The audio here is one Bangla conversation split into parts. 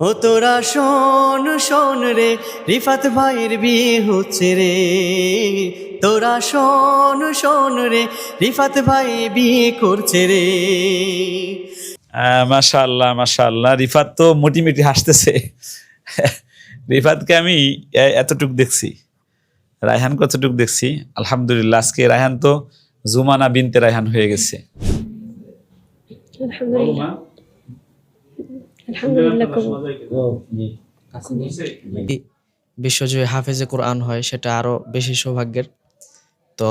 ও তোরা শোন শোন রে, রিফাত ভাইয়ের বিয়ে হচ্ছে রে। তোরা শোন শোন রে, রিফাত ভাই বিয়ে করছে রে। মাশাআল্লাহ মাশাআল্লাহ, রিফাত তো মোটিমেটি হাসতেছে। রিফাতকে আমি এতটুক দেখছি, রায়হান কতটুক দেখছি। আলহামদুলিল্লাহ, আজকে রায়হান তো জুমানা বিনতে রায়হান হয়ে গেছে। আলহামদুলিল্লাহ। আলহামদুলিল্লাহ কবুল। বিশ্বজুড়ে হাফেজে কোরআন হয়, সেটা আরো বেশি সৌভাগ্যের। তো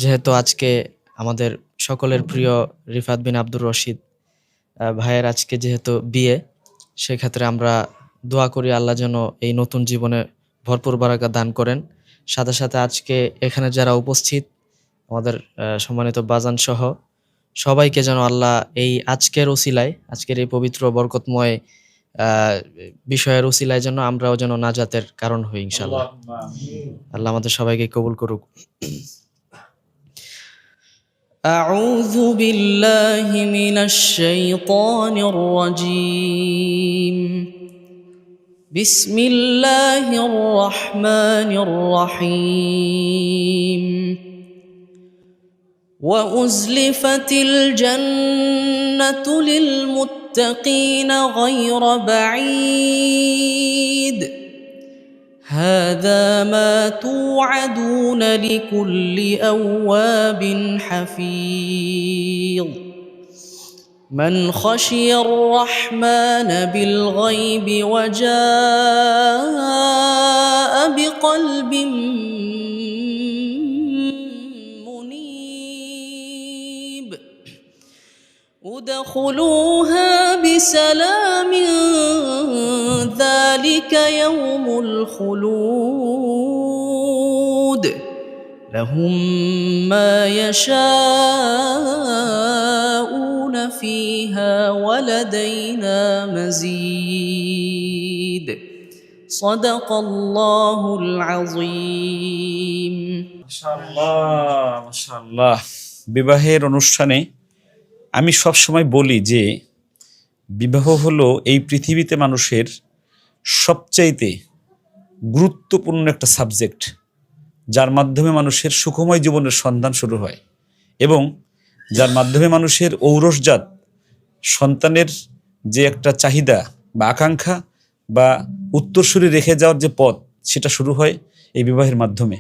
যেহেতু আজকে আমাদের সকলের প্রিয় রিফাত বিন আব্দুর রশিদ ভাইয়ের আজকে যেহেতু বিয়ে, সেক্ষেত্রে আমরা দোয়া করি আল্লাহ যেন এই নতুন জীবনে ভরপুর বারাকা দান করেন। সাথে সাথে আজকে এখানে যারা উপস্থিত আমাদের সম্মানিত বাজান সহ সবাইকে যেন আল্লাহ এই আজকের ওসিলায়, আজকের এই পবিত্র বরকতময় বিষয়ের ওসিলায় যেন আমরাও যেন নাজাতের কারণ হই ইনশাআল্লাহ। আল্লাহ আমাদের সবাইকে কবুল করুক। أعوذ بالله من الشيطان الرجيم. بسم الله الرحمن الرحيم. وأزلفت الجنة للمتقين غير بعيد. هذا ما توعدون لكل أواب حفيظ. من خشي الرحمن بالغيب وجاء بقلب منيب. ادخلوها بسلام ذلك يوم الخلود. لهم ما يشاءون فيها ولدينا مزيد. صدق الله العظيم. মাশাআল্লাহ মাশাআল্লাহ। বিবাহের অনুষ্ঠানে আমি সব সময় বলি যে বিবাহ হলো এই পৃথিবীতে মানুষের সবচাইতে গুরুত্বপূর্ণ একটা সাবজেক্ট, যার মাধ্যমে মানুষের সুখময় জীবনের সন্ধান শুরু হয় এবং যার মাধ্যমে মানুষের ঔরসজাত সন্তানের যে একটা চাহিদা বা আকাঙ্ক্ষা বা উত্তরসূরি রেখে যাওয়ার যে পথ, সেটা শুরু হয় এই বিবাহের মাধ্যমে।